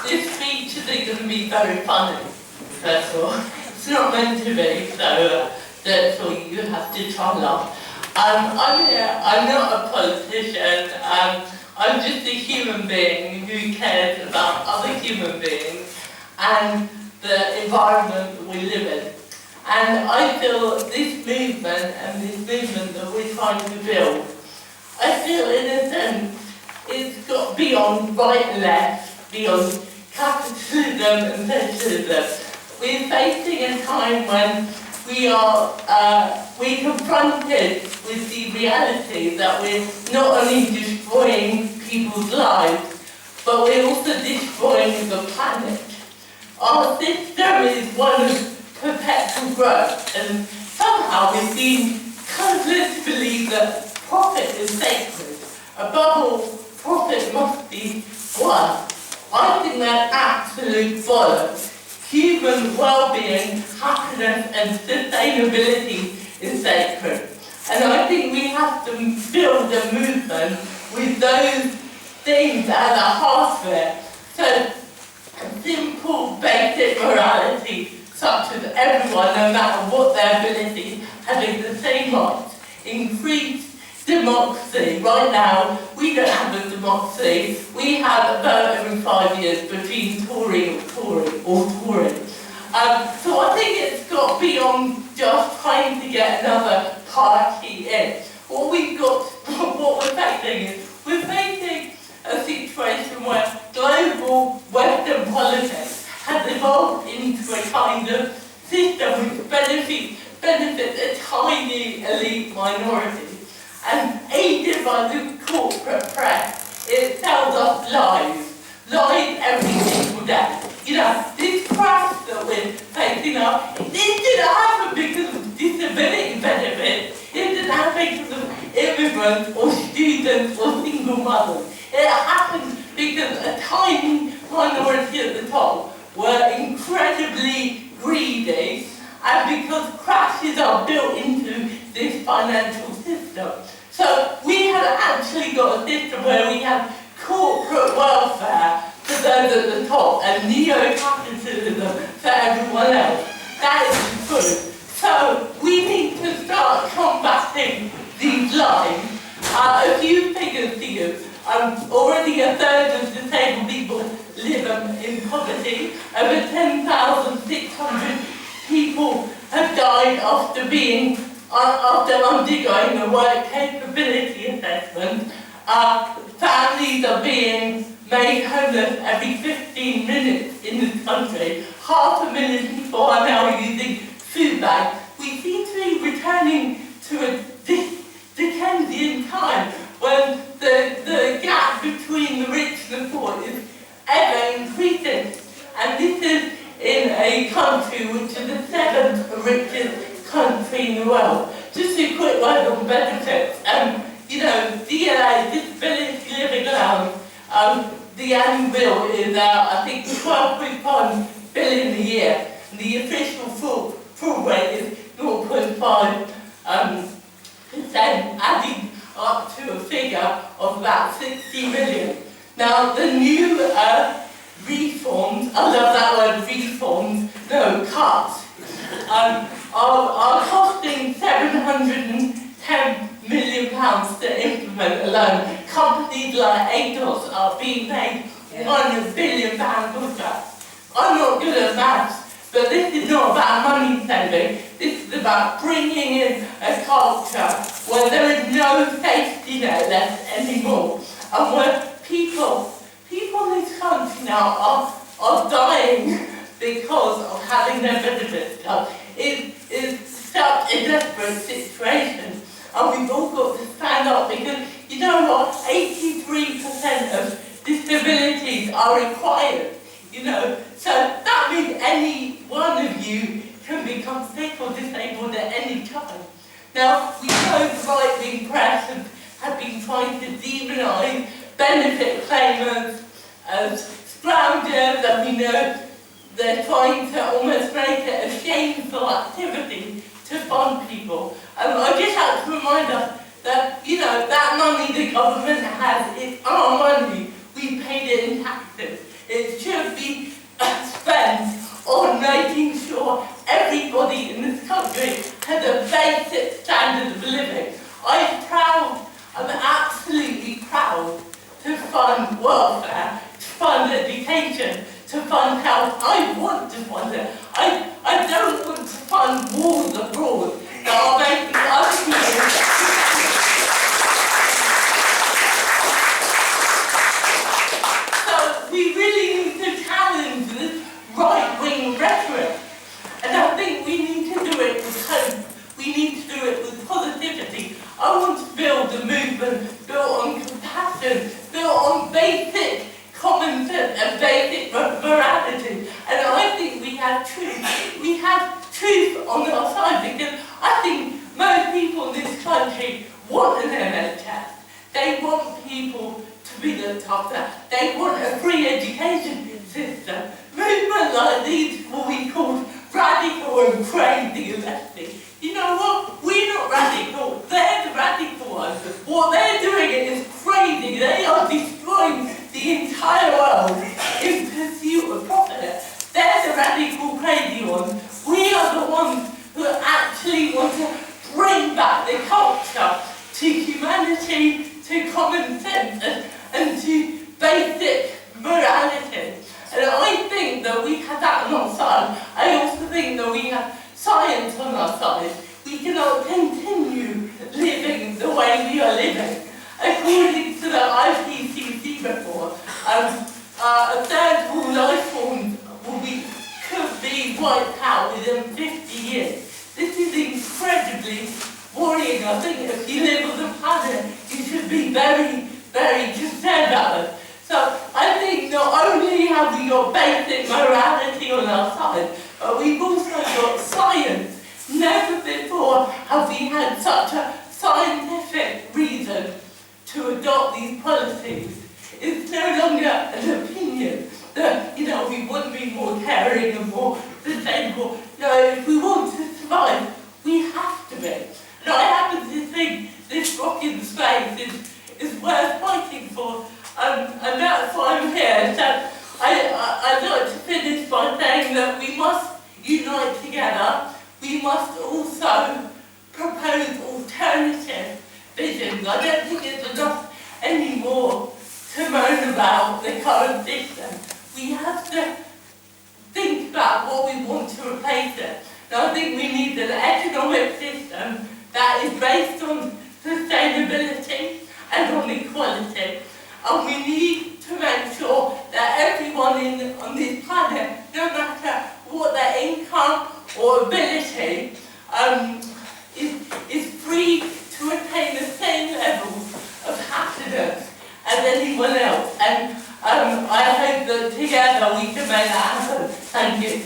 This speech isn't going to be very funny, first of all. It's not meant to be, so therefore you have to try and laugh. I'm not a politician. I'm just a human being who cares about other human beings and the environment that we live in. And I feel this movement and this movement that we're trying to build, I feel in a sense it's got beyond right and left, beyond capitalism and socialism. We're facing a time when we're confronted with the reality that we're not only destroying people's lives, but we're also destroying the planet. Our system is one of perpetual growth, and somehow we've been kind of led to believe that profit is sacred. Above all, profit must be won. I think that's absolute bollocks. Human well-being, happiness and sustainability is sacred. And I think we have to build a movement with those things at the heart of it. So, simple, basic morality, such as everyone, no matter what their ability, having the same rights. Increased democracy. Right now, we don't have a democracy. We have a vote every 5 years between Tory or Tory. So I think it's got beyond just trying to get another party in. What we're facing is, we're facing a situation where global Western politics has evolved into a kind of system which benefits a tiny elite minority. And aided by the corporate press, it tells us lies every single day. You know, this crash that we're facing up, it didn't happen because of disability benefits, it didn't happen because of immigrants or students or single mothers. It happened because a tiny minority at the top were incredibly greedy, and because crashes are built into this financial system. So we have actually got a system where we have corporate welfare for those at the top and neo-capitalism for everyone else. That is the truth. So we need to start combating these lies. A few figures to you. Already a third of disabled people live in poverty. Over 10,600 people have died after undergoing a work capability assessment. Families are being made homeless every 15 minutes in this country. 500,000 people are now using food bags. We seem to be returning to a Dickensian time when the gap between the rich and the poor is ever increasing. And this is in a country which is the 7th richest country in the world. Just a quick word on benefits. You know, DLA, Disability Living Allowance, the annual bill is, I think, 12.5 billion a year. And the official full rate is 0.5%, adding up to a figure of about 60 million. Now, the new reforms, I love that word, reforms, no, cuts, are costing £710 million to implement alone. Companies like ADOS are being paid £1 billion of that. I'm not good at maths, but this is not about money saving. This is about bringing in a culture where there is no safety net left anymore, and where people in this country now are dying because of having their benefits cut. It's such a desperate situation, and we've all got to stand up, because you know what, 83% of disabilities are required, you know, so that means any one of you can become sick or disabled at any time. Now, we know the right-wing press have been trying to demonise benefit claimants as scroungers, and we know they're trying to almost make it a shameful activity to fund people. I just have to remind us that, you know, that money the government has is our money. We paid it in taxes. It's fund welfare, to fund education, to fund health. I want to fund it. I don't want to fund wars abroad that are making other people. So we really need to challenge this right-wing rhetoric. And I think we need to do it with hope. We need to do it with positivity. I want to build a movement built on compassion, built on basic common sense and basic morality. And I think we have truth. We have truth on our side, because I think most people in this country want an NHS. They want people to be looked after. They want a free education system. Movements like these will be called radical and crazy lefty. You know what? We're not radical. They're the radical ones. What they're doing is crazy. They are destroying the entire world in pursuit of profit. They're the radical crazy ones. We are the ones who actually want to bring back the culture to humanity, to common sense, and to basic morality. And I think that we have that on our side. I also think that we have science on our side. We cannot continue living the way we are living. According to the IPCC report, a third of all life forms could be wiped out within 50 years. This is incredibly worrying. I think if you live on the planet, you should be very, very concerned about it. So I think not only have we got basic morality on our side, but we've also got science. Never before have we had such a scientific reason to adopt these policies. It's no longer an opinion that, you know, we want to be more caring and more sustainable. No, if we want to survive, we have to be. And I happen to think this rock in space is worth fighting for. And that's why I'm here. So I'd like to finish by saying that we must unite together. We must also propose alternative visions. I don't think it's enough anymore to moan about the current system. We have to think about what we want to replace it. And I think we need an economic system that is based on sustainability and on equality. And we need to make sure that everyone on this planet, no matter what their income or ability, is free to attain the same levels of happiness as anyone else. And I hope that together we can make that happen. Thank you.